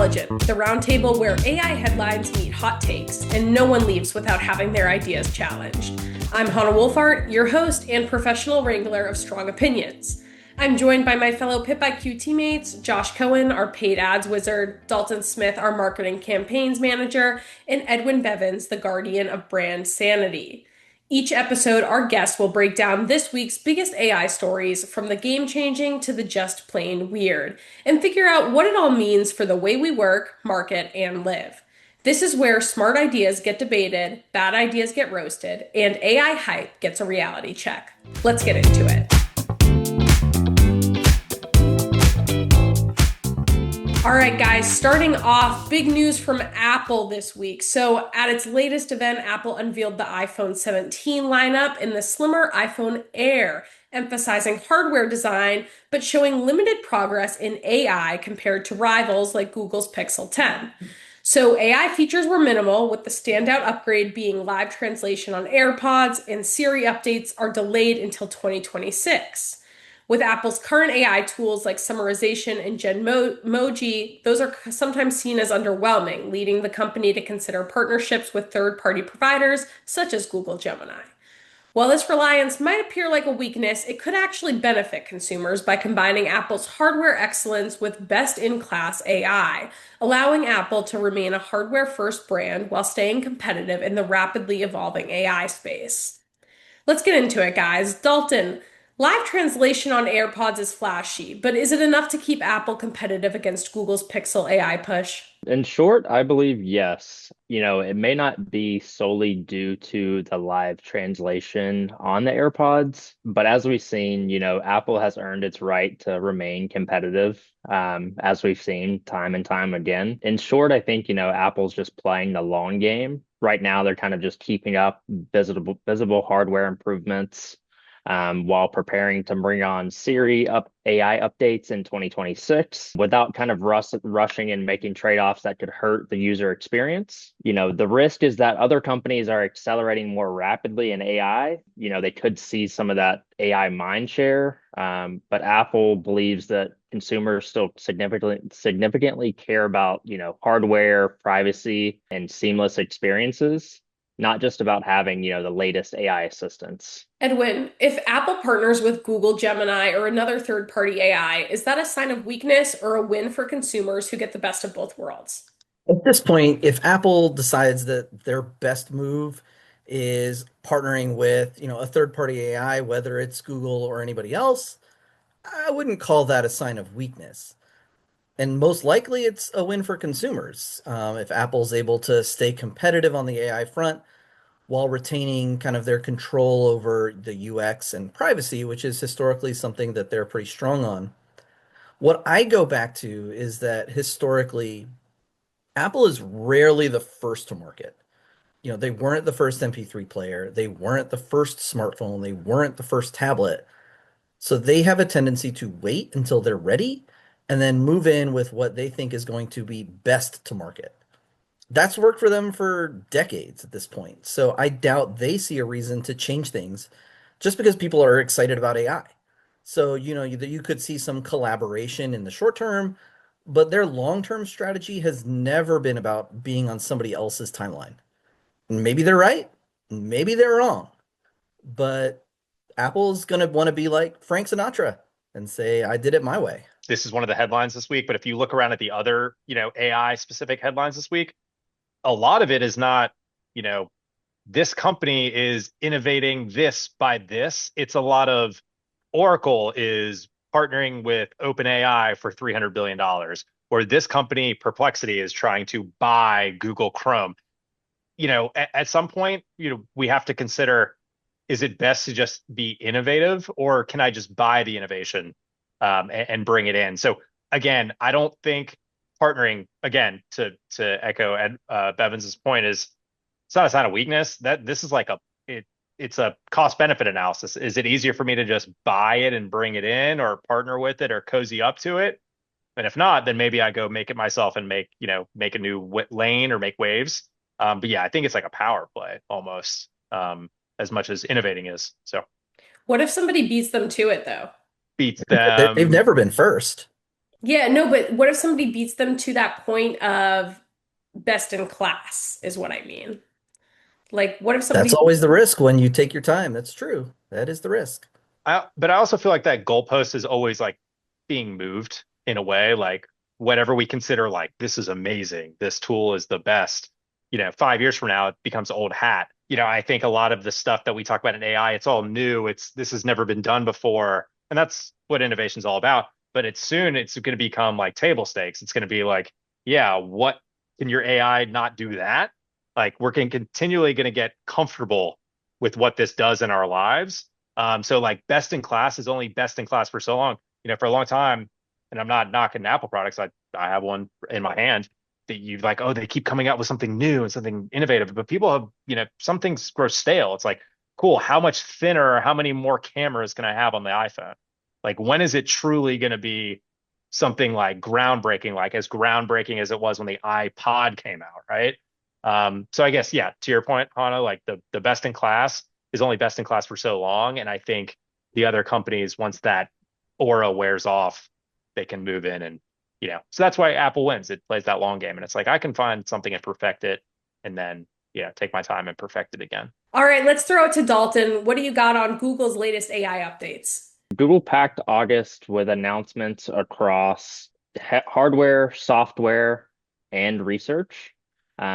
Intelligent, the roundtable where AI headlines meet hot takes, and no one leaves without having their ideas challenged. I'm Hannah Wolfart, your host and professional wrangler of strong opinions. I'm joined by my fellow pipIQ teammates, Josh Cohen, our paid ads wizard, Dalton Smith, our marketing campaigns manager, and Edwin Bevins, the guardian of brand sanity. Each episode, our guest will break down this week's biggest AI stories, from the game-changing to the just plain weird, and figure out what it all means for the way we work, market, and live. This is where smart ideas get debated, bad ideas get roasted, and AI hype gets a reality check. Let's get into it. All right, guys, starting off, big news from Apple this week. So at its latest event, Apple unveiled the iPhone 17 lineup and the slimmer iPhone Air, emphasizing hardware design, but showing limited progress in AI compared to rivals like Google's Pixel 10. So AI features were minimal, with the standout upgrade being live translation on AirPods, and Siri updates are delayed until 2026. With Apple's current AI tools like summarization and Genmoji, those are sometimes seen as underwhelming, leading the company to consider partnerships with third-party providers such as Google Gemini. While this reliance might appear like a weakness, it could actually benefit consumers by combining Apple's hardware excellence with best-in-class AI, allowing Apple to remain a hardware-first brand while staying competitive in the rapidly evolving AI space. Let's get into it, guys. Dalton, live translation on AirPods is flashy, but is it enough to keep Apple competitive against Google's Pixel AI push? In short, I believe yes. It may not be solely due to the live translation on the AirPods, but as we've seen, Apple has earned its right to remain competitive, as we've seen time and time again. In short, I think, Apple's just playing the long game. Right now, they're kind of just keeping up visible hardware improvements, while preparing to bring on Siri AI updates in 2026 without kind of rushing and making trade-offs that could hurt the user experience. The risk is that other companies are accelerating more rapidly in AI. They could see some of that AI mind share, but Apple believes that consumers still significantly care about, hardware, privacy, and seamless experiences, not just about having, the latest AI assistants. Edwin, if Apple partners with Google Gemini or another third-party AI, is that a sign of weakness or a win for consumers who get the best of both worlds? At this point, if Apple decides that their best move is partnering with, a third-party AI, whether it's Google or anybody else, I wouldn't call that a sign of weakness. And most likely, it's a win for consumers. If Apple's able to stay competitive on the AI front while retaining kind of their control over the UX and privacy, which is historically something that they're pretty strong on. What I go back to is that historically, Apple is rarely the first to market. They weren't the first MP3 player, they weren't the first smartphone, they weren't the first tablet. So they have a tendency to wait until they're ready and then move in with what they think is going to be best to market. That's worked for them for decades at this point. So I doubt they see a reason to change things just because people are excited about AI. So, you could see some collaboration in the short term, but their long-term strategy has never been about being on somebody else's timeline. Maybe they're right, maybe they're wrong, but Apple's going to want to be like Frank Sinatra and say, I did it my way. This is one of the headlines this week, but if you look around at the other, AI specific headlines this week, a lot of it is not, you know, this company is innovating this by this. It's a lot of Oracle is partnering with OpenAI for $300 billion, or this company, Perplexity, is trying to buy Google Chrome. At some point, we have to consider, is it best to just be innovative, or can I just buy the innovation and bring it in? So again, I don't think partnering, again, to echo Bevans's point, is it's not a sign of weakness. That this is like it's a cost benefit analysis. Is it easier for me to just buy it and bring it in, or partner with it, or cozy up to it? And if not, then maybe I go make it myself and make a new lane or make waves. But yeah, I think it's like a power play almost, as much as innovating is. So What if somebody beats them to it, though? beats They've them. never been first. Yeah, no, but what if somebody beats them to that point of best in class, is what I mean. Like, what if That's somebody, always the risk when you take your time. That's true. That is the risk. But I also feel like that goalpost is always like being moved in a way, like whatever we consider like this is amazing, this tool is the best. 5 years from now, it becomes old hat. I think a lot of the stuff that we talk about in AI, it's all new. This has never been done before, and that's what innovation is all about. But it's going to become like table stakes. It's going to be like, yeah, what can your AI not do that? Like continually going to get comfortable with what this does in our lives, so like best in class is only best in class for so long. For a long time, and I'm not knocking Apple products. I have one in my hand that you like, oh, they keep coming out with something new and something innovative. But people have, some things grow stale. It's like, cool, how much thinner or how many more cameras can I have on the iPhone? Like when is it truly going to be something like groundbreaking, like as groundbreaking as it was when the iPod came out, right? So I guess, yeah, to your point, Hannah, like the best in class is only best in class for so long. And I think the other companies, once that aura wears off, they can move in so that's why Apple wins. It plays that long game. And it's like, I can find something and perfect it and then, take my time and perfect it again. all right, let's throw it to Dalton. What do you got on Google's latest AI updates? Google packed August with announcements across hardware, software, and research.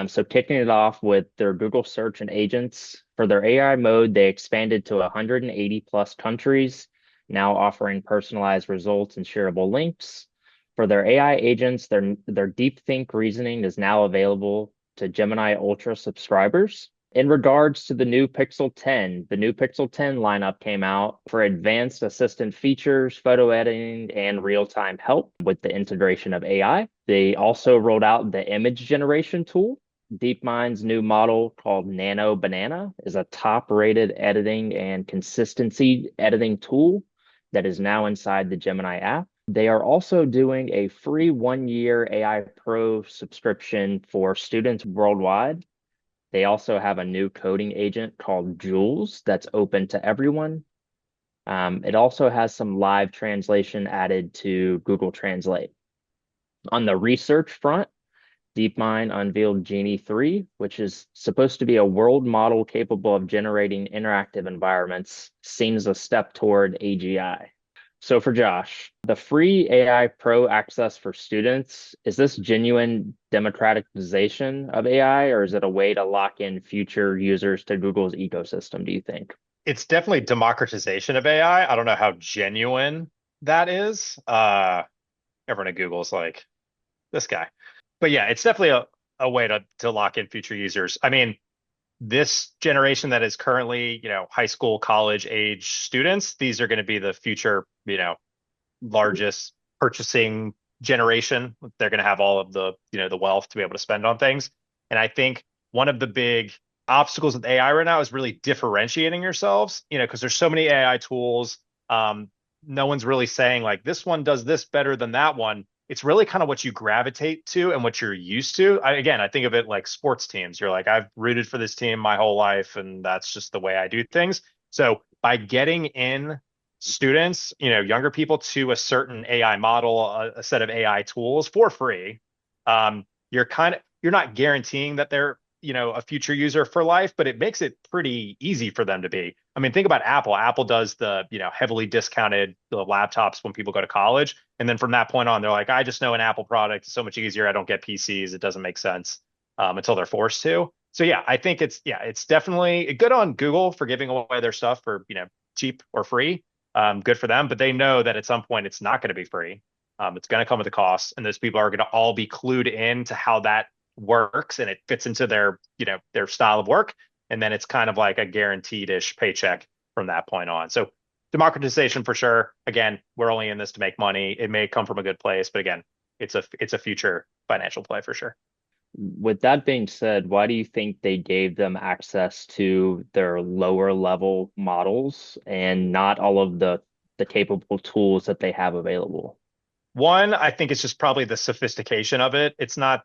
So kicking it off with their Google search and agents. For their AI mode, they expanded to 180 plus countries, now offering personalized results and shareable links. For their AI agents, their deep think reasoning is now available to Gemini Ultra subscribers. In regards to the new Pixel 10, the new Pixel 10 lineup came out for advanced assistant features, photo editing, and real-time help with the integration of AI. They also rolled out the image generation tool. DeepMind's new model called Nano Banana is a top-rated editing and consistency editing tool that is now inside the Gemini app. They are also doing a free 1 year AI Pro subscription for students worldwide. They also have a new coding agent called Jules that's open to everyone. It also has some live translation added to Google Translate. On the research front, DeepMind unveiled Genie 3, which is supposed to be a world model capable of generating interactive environments, seen as a step toward AGI. So for Josh, the free AI Pro access for students, is this genuine democratization of AI, or is it a way to lock in future users to Google's ecosystem, do you think? It's definitely democratization of AI. I don't know how genuine that is. Everyone at Google's like, this guy. But yeah, it's definitely a way to lock in future users. I mean, this generation that is currently, high school, college age students, these are going to be the future, largest purchasing generation. They're going to have all of the wealth to be able to spend on things. And I think one of the big obstacles with AI right now is really differentiating yourselves, because there's so many AI tools. No one's really saying like this one does this better than that one. It's really kind of what you gravitate to and what you're used to. I think of it like sports teams. You're like, I've rooted for this team my whole life, and that's just the way I do things. So by getting in students, younger people to a certain AI model, a set of AI tools for free, you're not guaranteeing that they're, a future user for life, but it makes it pretty easy for them to be. I mean, think about Apple. Apple does the, heavily discounted the laptops when people go to college. And then from that point on, they're like, I just know an Apple product is so much easier. I don't get PCs. It doesn't make sense until they're forced to. So yeah, I think it's definitely good on Google for giving away their stuff for, cheap or free. Good for them, but they know that at some point it's not going to be free. It's going to come with a cost, and those people are going to all be clued in to how that works, and it fits into their style of work. And then it's kind of like a guaranteed-ish paycheck from that point on. So democratization for sure. Again, we're only in this to make money. It may come from a good place, but again, it's a future financial play for sure. With that being said, why do you think they gave them access to their lower level models and not all of the capable tools that they have available? One, I think it's just probably the sophistication of it. It's not,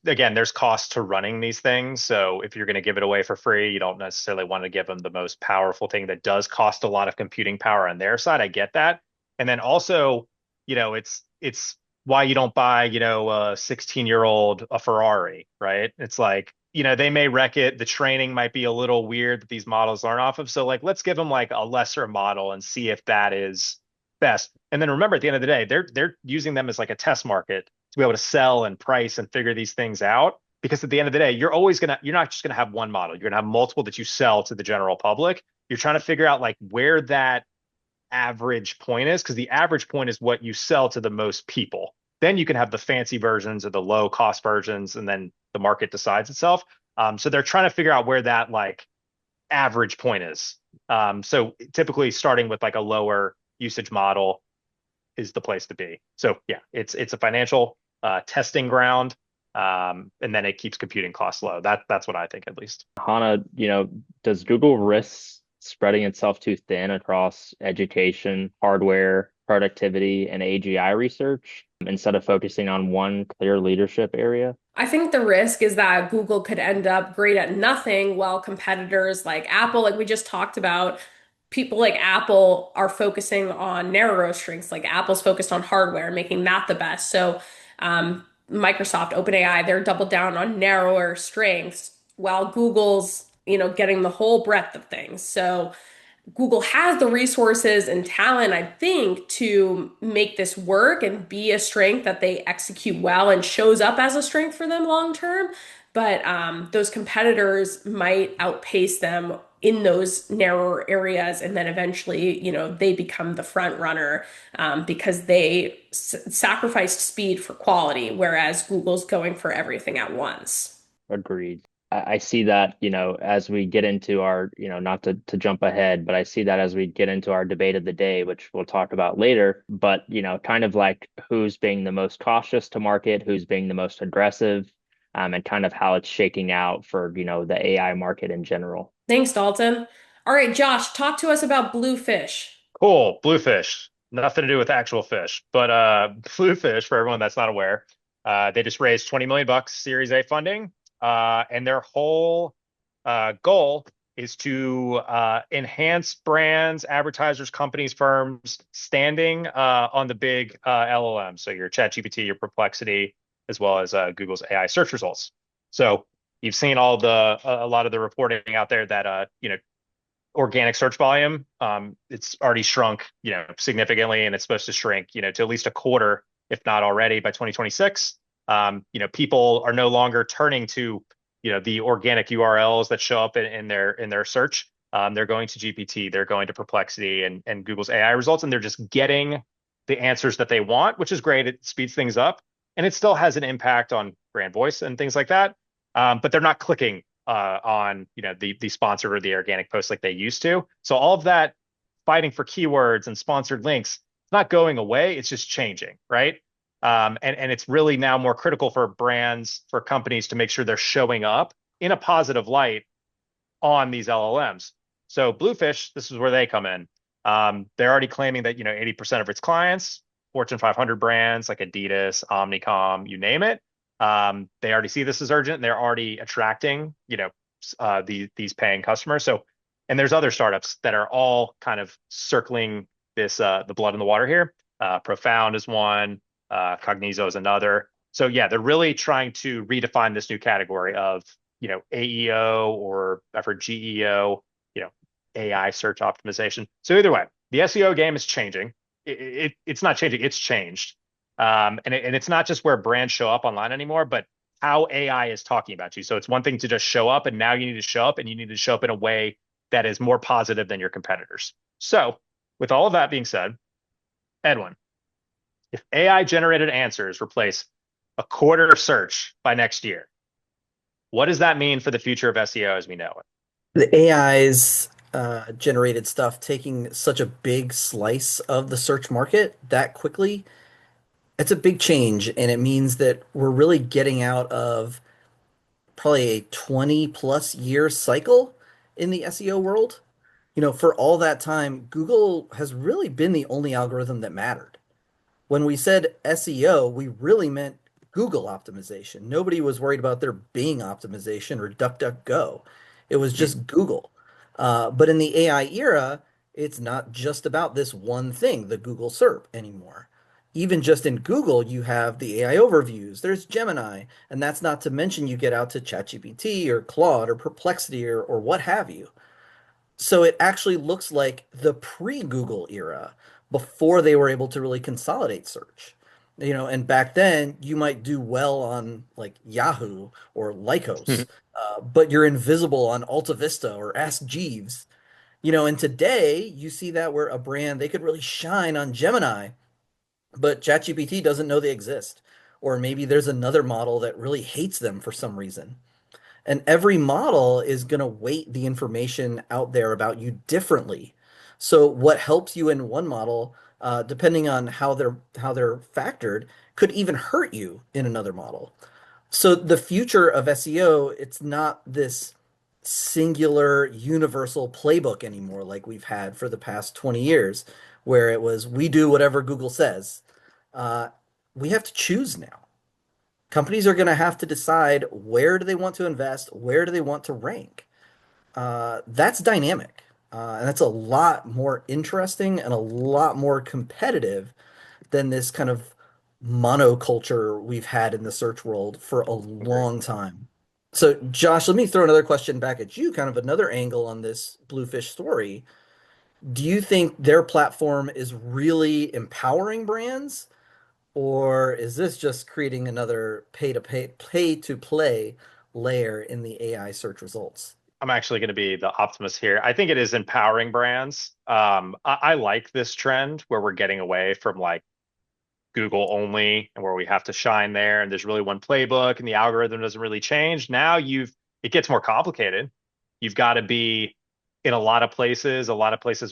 again, there's cost to running these things. So if you're going to give it away for free, you don't necessarily want to give them the most powerful thing that does cost a lot of computing power on their side. I get that. And then also, it's why you don't buy, a 16-year-old a Ferrari, right? It's like, they may wreck it. The training might be a little weird that these models aren't off of. So like, let's give them like a lesser model and see if that is best. And then remember, at the end of the day, they're using them as like a test market to be able to sell and price and figure these things out. Because at the end of the day, you're not just gonna have one model. You're gonna have multiple that you sell to the general public. You're trying to figure out like where that average point is, because the average point is what you sell to the most people. Then you can have the fancy versions or the low cost versions, and then the market decides itself. So they're trying to figure out where that like average point is. So typically starting with like a lower usage model is the place to be. So yeah, it's a financial testing ground. And then it keeps computing costs low. That's what I think at least. Hana, does Google risk spreading itself too thin across education, hardware, productivity, and AGI research instead of focusing on one clear leadership area? I think the risk is that Google could end up great at nothing while competitors like Apple, like we just talked about, people like Apple are focusing on narrower strengths. Like Apple's focused on hardware, making that the best. So, Microsoft, OpenAI, they're doubled down on narrower strengths while Google's, getting the whole breadth of things. So, Google has the resources and talent, I think, to make this work and be a strength that they execute well and shows up as a strength for them long term. But those competitors might outpace them in those narrower areas, and then eventually, they become the front runner because they sacrificed speed for quality, whereas Google's going for everything at once. Agreed. I see that, as we get into our, not to jump ahead, but I see that as we get into our debate of the day, which we'll talk about later, but, kind of like who's being the most cautious to market, who's being the most aggressive, and kind of how it's shaking out for, the AI market in general. Thanks, Dalton. All right, Josh, talk to us about Bluefish. Cool. Bluefish. Nothing to do with actual fish, but Bluefish, for everyone that's not aware, they just raised 20 million bucks Series A funding. And their whole goal is to enhance brands, advertisers, companies, firms standing on the big LLM. So your ChatGPT, your Perplexity, as well as Google's AI search results. So you've seen a lot of the reporting out there that organic search volume, it's already shrunk, significantly, and it's supposed to shrink, to at least a quarter, if not already, by 2026. People are no longer turning to, the organic URLs that show up in their search. They're going to GPT, they're going to Perplexity and Google's AI results, and they're just getting the answers that they want, which is great. It speeds things up, and it still has an impact on brand voice and things like that. But they're not clicking on the sponsored or the organic posts like they used to. So all of that fighting for keywords and sponsored links, it's not going away. It's just changing, right? And it's really now more critical for brands, for companies to make sure they're showing up in a positive light on these LLMs. So Bluefish, this is where they come in. They're already claiming that 80% of its clients, Fortune 500 brands like Adidas, Omnicom, you name it, they already see this as urgent. And they're already attracting these paying customers. So, and there's other startups that are all kind of circling this the blood in the water here. Profound is one. Cognizo is another. So yeah, they're really trying to redefine this new category of, AEO, or I've heard GEO, AI search optimization. So either way, the SEO game is changing. It's not changing, it's changed. And it's not just where brands show up online anymore, but how AI is talking about you. So it's one thing to just show up, and now you need to show up, and you need to show up in a way that is more positive than your competitors. So with all of that being said, Edwin, if AI generated answers replace a quarter of search by next year, what does that mean for the future of SEO as we know it? The AI's generated stuff taking such a big slice of the search market that quickly, it's a big change, and it means that we're really getting out of probably a 20 plus year cycle in the SEO world. For all that time, Google has really been the only algorithm that mattered. When we said SEO, we really meant Google optimization. Nobody was worried about their Bing optimization or DuckDuckGo. It was just Google. But in the AI era, it's not just about this one thing, the Google SERP anymore. Even just in Google, you have the AI overviews, there's Gemini, and that's not to mention you get out to ChatGPT or Claude or Perplexity or what have you. So it actually looks like the pre-Google era before they were able to really consolidate search. And back then you might do well on like Yahoo or Lycos, but you're invisible on Alta Vista or Ask Jeeves. And today you see that where a brand they could really shine on Gemini, but ChatGPT doesn't know they exist. Or maybe there's another model that really hates them for some reason. And every model is going to weight the information out there about you differently. So what helps you in one model, depending on how they're factored, could even hurt you in another model. So the future of SEO, it's not this singular universal playbook anymore like we've had for the past 20 years, where it was we do whatever Google says. Uh, we have to choose now. Companies are going to have to decide where do they want to invest, where do they want to rank. That's dynamic, and that's a lot more interesting and a lot more competitive than this kind of monoculture we've had in the search world for a Agree. long time. So, Josh, let me throw another question back at you, kind of another angle on this Bluefish story. Do you think their platform is really empowering brands, or is this just creating another pay to play layer in the AI search results? I'm actually going to be the optimist here. I think it is empowering brands. I like this trend where we're getting away from like Google only and where we have to shine there and there's really one playbook and the algorithm doesn't really change. Now it gets more complicated. You've got to be in a lot of places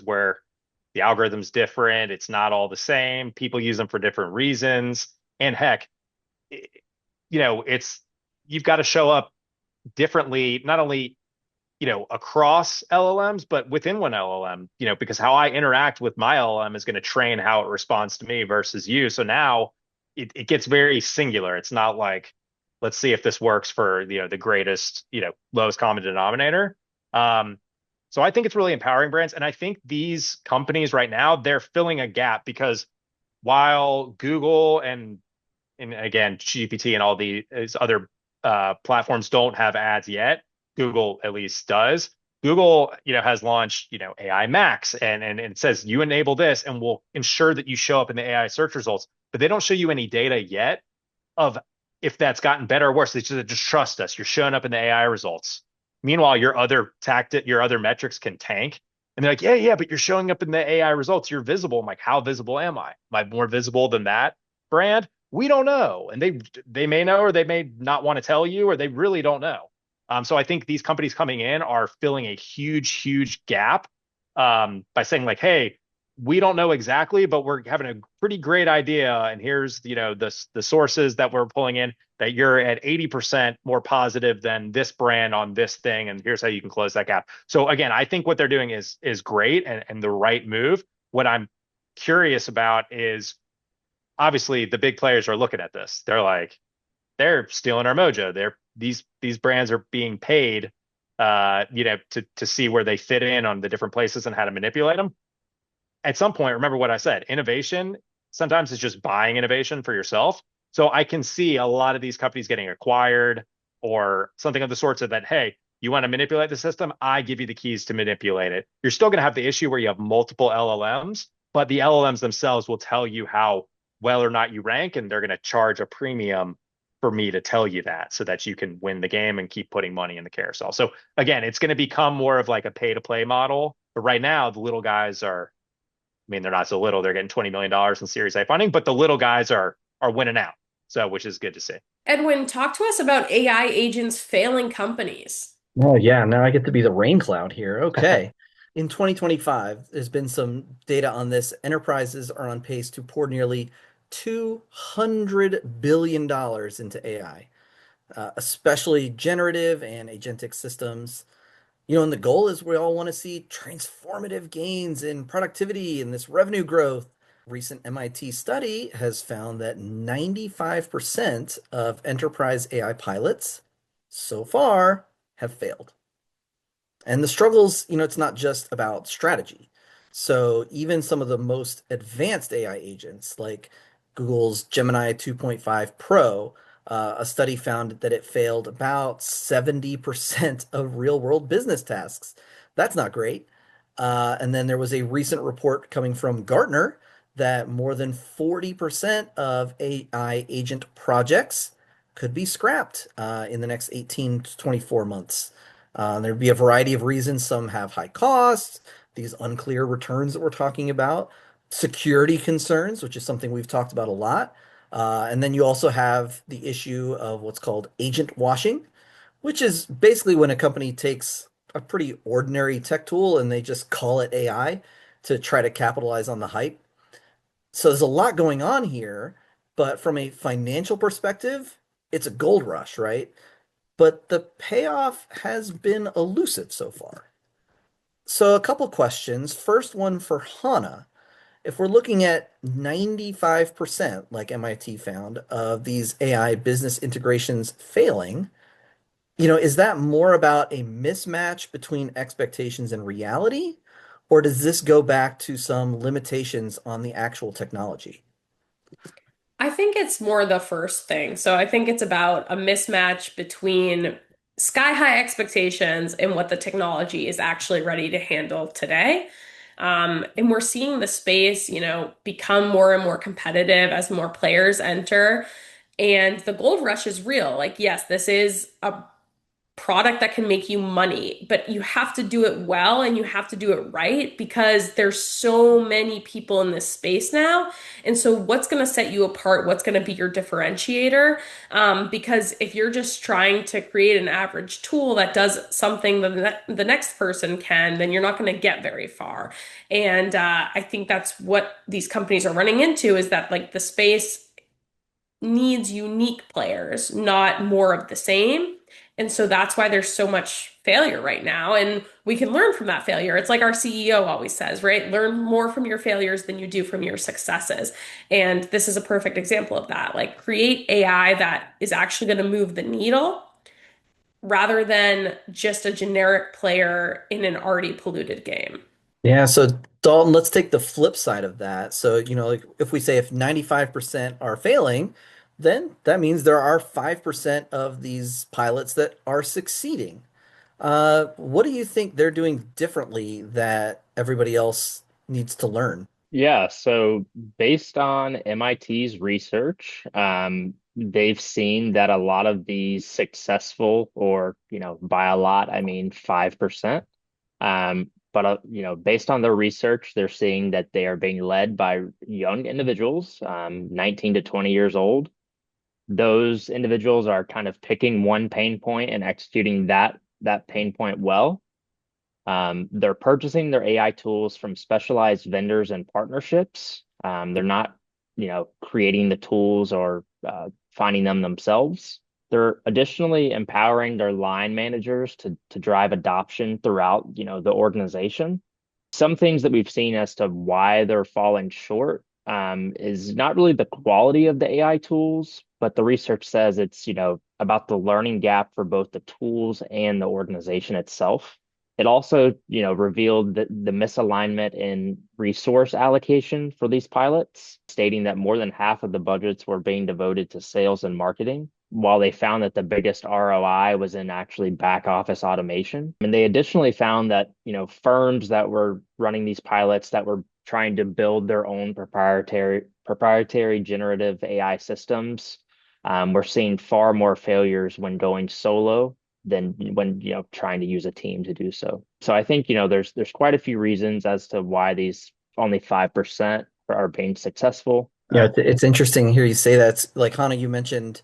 where the algorithm's different, it's not all the same. People use them for different reasons. And heck, it, it's you've got to show up differently, not only across LLMs, but within one LLM, because how I interact with my LLM is going to train how it responds to me versus you. So now it gets very singular. It's not like, let's see if this works for, the greatest, lowest common denominator. Um, so I think it's really empowering brands. And I think these companies right now, they're filling a gap because while Google and again, GPT and all these other platforms don't have ads yet. Google at least does. Google, has launched, AI Max, and it says you enable this, and will ensure that you show up in the AI search results. But they don't show you any data yet of if that's gotten better or worse. They just trust us. You're showing up in the AI results. Meanwhile, your other metrics can tank. And they're like, yeah, yeah, but you're showing up in the AI results. You're visible. I'm like, how visible am I? Am I more visible than that brand? We don't know. And they may know, or they may not want to tell you, or they really don't know. So I think these companies coming in are filling a huge, huge gap by saying like, hey, we don't know exactly, but we're having a pretty great idea. And here's, the sources that we're pulling in that you're at 80% more positive than this brand on this thing. And here's how you can close that gap. So again, I think what they're doing is great and the right move. What I'm curious about is obviously the big players are looking at this. They're like, they're stealing our mojo. These brands are being paid to see where they fit in on the different places and how to manipulate them. At some point, remember what I said, innovation sometimes is just buying innovation for yourself. So I can see a lot of these companies getting acquired or something of the sorts of that, hey, you want to manipulate the system? I give you the keys to manipulate it. You're still going to have the issue where you have multiple LLMs, but the LLMs themselves will tell you how well or not you rank, and they're going to charge a premium for me to tell you that so that you can win the game and keep putting money in the carousel. So again, it's going to become more of like a pay to play model. But right now, the little guys are, I mean, they're not so little. They're getting $20 million in Series A funding, but the little guys are winning out. So, which is good to see. Edwin, talk to us about AI agents failing companies. Oh, yeah. Now I get to be the rain cloud here. Okay. In 2025, there's been some data on this. Enterprises are on pace to pour nearly $200 billion into AI, especially generative and agentic systems. And the goal is we all want to see transformative gains in productivity and this revenue growth. Recent MIT study has found that 95% of enterprise AI pilots so far have failed. And the struggles, it's not just about strategy. So even some of the most advanced AI agents like Google's Gemini 2.5 Pro, a study found that it failed about 70% of real world business tasks. That's not great. And then there was a recent report coming from Gartner that more than 40% of AI agent projects could be scrapped in the next 18 to 24 months. There'd be a variety of reasons. Some have high costs, these unclear returns that we're talking about, security concerns, which is something we've talked about a lot. And then you also have the issue of what's called agent washing, which is basically when a company takes a pretty ordinary tech tool and they just call it AI to try to capitalize on the hype. So there's a lot going on here, but from a financial perspective, it's a gold rush, right? But the payoff has been elusive so far. So a couple questions. First one for Hana. If we're looking at 95%, like MIT found, of these AI business integrations failing, is that more about a mismatch between expectations and reality, or does this go back to some limitations on the actual technology? I think it's more the first thing. So I think it's about a mismatch between sky high expectations and what the technology is actually ready to handle today. And we're seeing the space, become more and more competitive as more players enter. And the gold rush is real. Like, yes, this is a product that can make you money, but you have to do it well and you have to do it right because there's so many people in this space now. And so what's going to set you apart? What's going to be your differentiator? Because if you're just trying to create an average tool that does something that the next person can, then you're not going to get very far. And I think that's what these companies are running into is that like the space needs unique players, not more of the same. And so that's why there's so much failure right now. And we can learn from that failure. It's like our CEO always says, right? Learn more from your failures than you do from your successes. And this is a perfect example of that. Like create AI that is actually going to move the needle rather than just a generic player in an already polluted game. Yeah, so Dalton, let's take the flip side of that. So, like if we say if 95% are failing, then that means there are 5% of these pilots that are succeeding. What do you think they're doing differently that everybody else needs to learn? Yeah, so based on MIT's research, they've seen that a lot of these successful, or by a lot, I mean 5%. But based on their research, they're seeing that they are being led by young individuals, 19 to 20 years old. Those individuals are kind of picking one pain point and executing that pain point well. They're purchasing their AI tools from specialized vendors and partnerships. They're not, creating the tools or finding them themselves. They're additionally empowering their line managers to drive adoption throughout, the organization. Some things that we've seen as to why they're falling short is not really the quality of the AI tools, but the research says it's, about the learning gap for both the tools and the organization itself. It also, revealed the misalignment in resource allocation for these pilots, stating that more than half of the budgets were being devoted to sales and marketing, while they found that the biggest ROI was in actually back office automation. And they additionally found that, firms that were running these pilots that were trying to build their own proprietary generative AI systems, we're seeing far more failures when going solo than when trying to use a team to do so. So I think there's quite a few reasons as to why these only 5% are being successful. It's interesting to hear you say that. It's like Hannah, you mentioned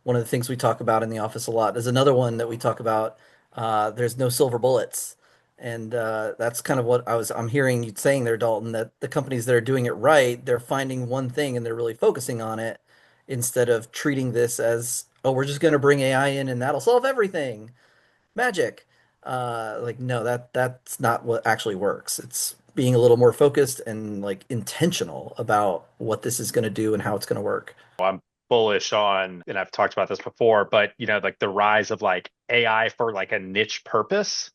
one of the things we talk about in the office a lot. There's another one that we talk about. There's no silver bullets, and that's kind of what I'm hearing you saying there, Dalton. That the companies that are doing it right, they're finding one thing and they're really focusing on it instead of treating this as, oh, we're just going to bring AI in and that'll solve everything. Magic. Like no, that's not what actually works. It's being a little more focused and like intentional about what this is going to do and how it's going to work. I'm bullish on, and I've talked about this before, but like the rise of like AI for like a niche purpose.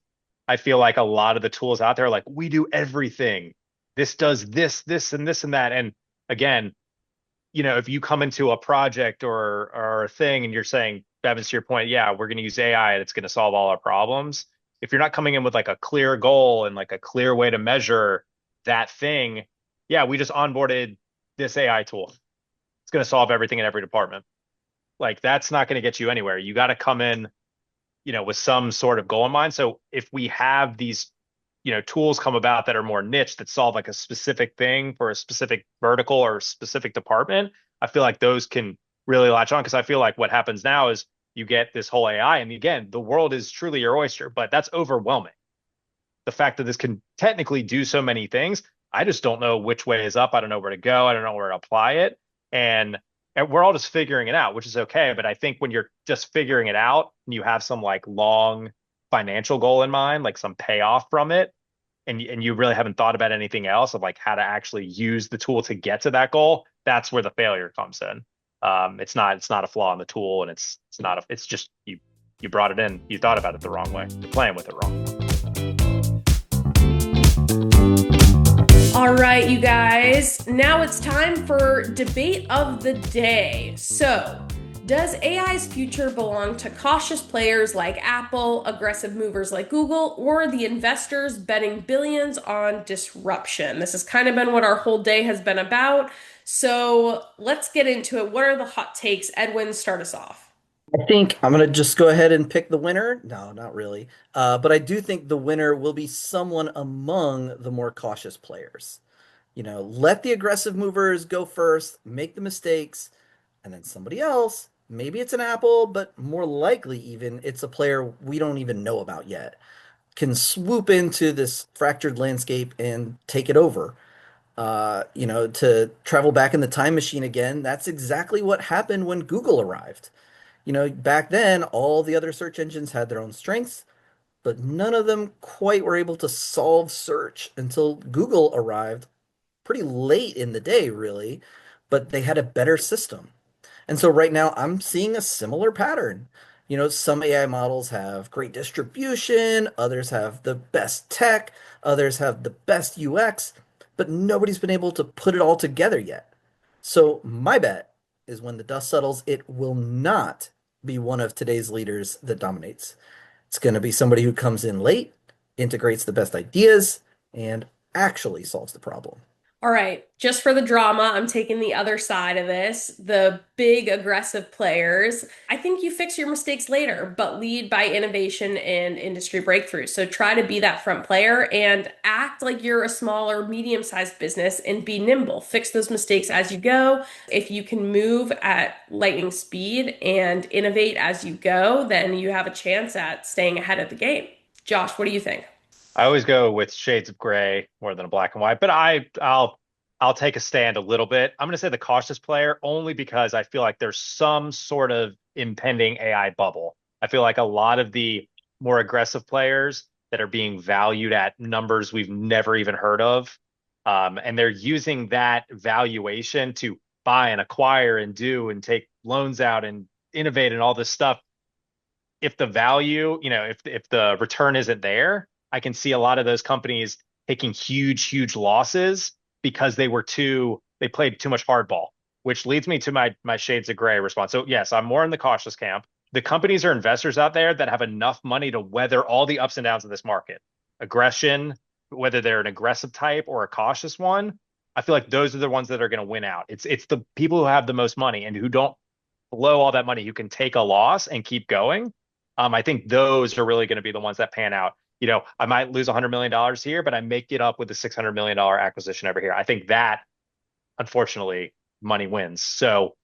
I feel like a lot of the tools out there, like we do everything. This does this, this, and this and that. And again, if you come into a project or a thing and you're saying, Bevins, to your point, yeah, we're going to use AI and it's going to solve all our problems. If you're not coming in with like a clear goal and like a clear way to measure that thing, yeah, we just onboarded this AI tool. It's going to solve everything in every department. Like that's not going to get you anywhere. You got to come in, with some sort of goal in mind. So if we have these, tools come about that are more niche that solve like a specific thing for a specific vertical or a specific department, I feel like those can really latch on because I feel like what happens now is you get this whole AI, and again, the world is truly your oyster, but that's overwhelming. The fact that this can technically do so many things, I just don't know which way is up. I don't know where to go. I don't know where to apply it. And we're all just figuring it out, which is okay. But I think when you're just figuring it out and you have some like long financial goal in mind, like some payoff from it, and you really haven't thought about anything else of like how to actually use the tool to get to that goal, that's where the failure comes in. It's not a flaw in the tool, and it's just you brought it in, you thought about it the wrong way, you're playing with it wrong. All right, you guys, now it's time for debate of the day. So, does AI's future belong to cautious players like Apple, aggressive movers like Google, or the investors betting billions on disruption? This has kind of been what our whole day has been about. So, let's get into it. What are the hot takes? Edwin, start us off. I think I'm gonna just go ahead and pick the winner. No, not really. But I do think the winner will be someone among the more cautious players. Let the aggressive movers go first, make the mistakes, and then somebody else, maybe it's an Apple, but more likely even it's a player we don't even know about yet, can swoop into this fractured landscape and take it over. To travel back in the time machine again, that's exactly what happened when Google arrived. Back then, all the other search engines had their own strengths, but none of them quite were able to solve search until Google arrived pretty late in the day, really, but they had a better system. And so right now I'm seeing a similar pattern. Some AI models have great distribution, others have the best tech, others have the best UX, but nobody's been able to put it all together yet. So my bet is when the dust settles, it will not be one of today's leaders that dominates. It's going to be somebody who comes in late, integrates the best ideas, and actually solves the problem. All right, just for the drama, I'm taking the other side of this, the big aggressive players. I think you fix your mistakes later, but lead by innovation and industry breakthroughs. So try to be that front player and act like you're a small or medium-sized business and be nimble. Fix those mistakes as you go. If you can move at lightning speed and innovate as you go, then you have a chance at staying ahead of the game. Josh, what do you think? I always go with shades of gray more than a black and white, but I'll take a stand a little bit. I'm going to say the cautious player only because I feel like there's some sort of impending AI bubble. I feel like a lot of the more aggressive players that are being valued at numbers we've never even heard of, and they're using that valuation to buy and acquire and do and take loans out and innovate and all this stuff. If the value, if the return isn't there, I can see a lot of those companies taking huge losses because they played too much hardball, which leads me to my shades of gray response. So yes, I'm more in the cautious camp. The companies or investors out there that have enough money to weather all the ups and downs of this market, aggression, whether they're an aggressive type or a cautious one, I feel like those are the ones that are going to win out. It's the people who have the most money and who don't blow all that money, who can take a loss and keep going. I think those are really going to be the ones that pan out. I might lose $100 million here, but I make it up with a $600 million acquisition over here. I think that, unfortunately, money wins. So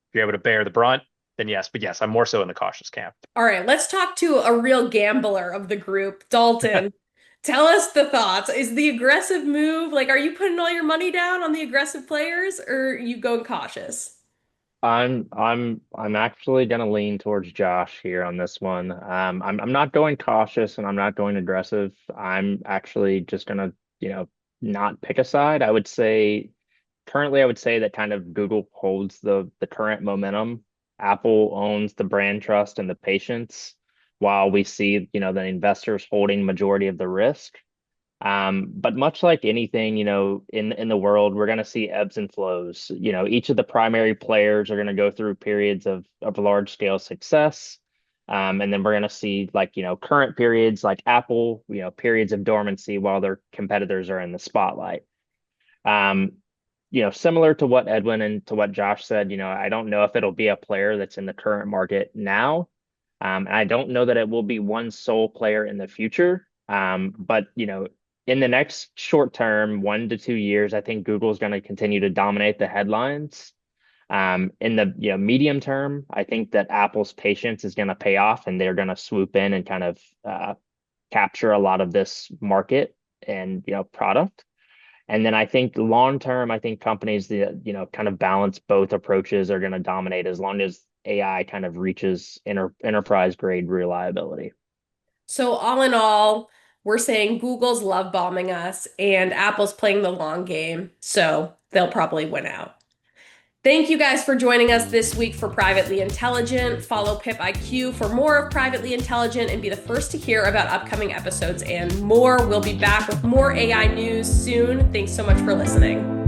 if you're able to bear the brunt, then yes. But yes, I'm more so in the cautious camp. All right, let's talk to a real gambler of the group. Dalton, tell us the thoughts. Is the aggressive move, like, are you putting all your money down on the aggressive players or are you going cautious? I'm actually gonna lean towards Josh here on this one. I'm not going cautious and I'm not going aggressive. I'm actually just gonna, not pick a side. I would say that kind of Google holds the current momentum. Apple owns the brand trust and the patience, while we see, the investors holding majority of the risk. But much like anything, in the world, we're going to see ebbs and flows. Each of the primary players are going to go through periods of large scale success. And then we're going to see like, current periods like Apple, periods of dormancy while their competitors are in the spotlight. Um, Similar to what Edwin and to what Josh said, I don't know if it'll be a player that's in the current market now. And I don't know that it will be one sole player in the future. But in the next short term, 1 to 2 years, I think Google is going to continue to dominate the headlines. In the medium term, I think that Apple's patience is going to pay off, and they're going to swoop in and kind of capture a lot of this market and product. And then I think long term, I think companies that kind of balance both approaches are going to dominate as long as AI kind of reaches enterprise grade reliability. So all in all, we're saying Google's love bombing us and Apple's playing the long game, so they'll probably win out. Thank you guys for joining us this week for Privately Intelligent. Follow pipIQ for more of Privately Intelligent and be the first to hear about upcoming episodes and more. We'll be back with more AI news soon. Thanks so much for listening.